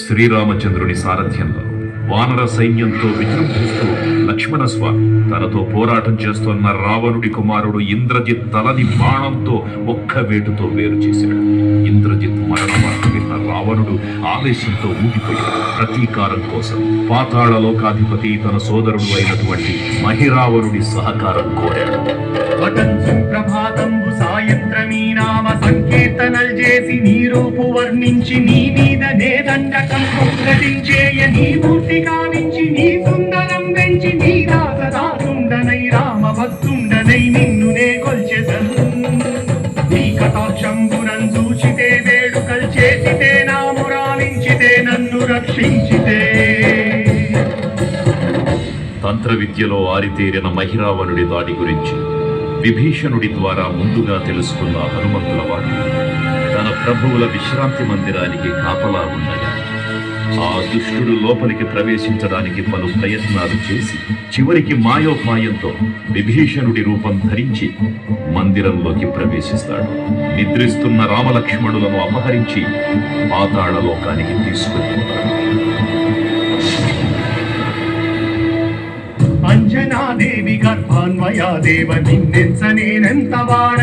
శ్రీరామచంద్రుని సారథ్యంలో వానర సైన్యంతో విజృంభిస్తూ లక్ష్మణస్వామి తనతో పోరాటం చేస్తున్న రావణుడి కుమారుడు ఇంద్రజిత్ తలని బాణంతో ఒక్క వేటుతో వేరు చేశాడు. ఇంద్రజిత్ మరణ వార్త విన్న రావణుడు ఆవేశంతో ఊగిపోయాడు. ప్రతీకారం కోసం పాతాళ లోకాధిపతి తన సోదరుడు అయినటువంటి మహిరావణుడి సహకారం కోరాడు. ప్రభాతంబు సాయంత్రమీ నామ సంకీర్తనల్ చేసి నీ రూపు వర్ణించి నీ మీద నేదండకం ప్రకటించేయ నీ మూర్తి కావించి నీ సుందరం పెంచి నీ దాసదాసుండనై రామ భక్తుండనై నిన్ను నే కొల్చెదను. నీ కటాక్షంబునం చూచితే వేడుకల్ చేసితే నామురాలించితే నన్ను రక్షించితే. తంత్ర విద్యలో ఆరితేరిన మహిరావణుడి దాడి గురించి విభీషణుడి ద్వారా ముందుగా తెలుసుకున్న హనుమంతుల వారు తన ప్రభువుల విశ్రాంతి మందిరానికి కాపలా ఉండగా ఆ దుష్టుడు లోపలికి ప్రవేశించడానికి పలు ప్రయత్నాలు చేసి చివరికి మాయోపాయంతో విభీషణుడి రూపం ధరించి మందిరంలోకి ప్రవేశిస్తాడు. నిద్రిస్తున్న రామలక్ష్మణులను అపహరించి పాతాళ లోకానికి తీసుకుని పోతాడు. అంజనాదేవి గర్భాన్వయా దేవ నిన్నెంత నేనెంత వాడ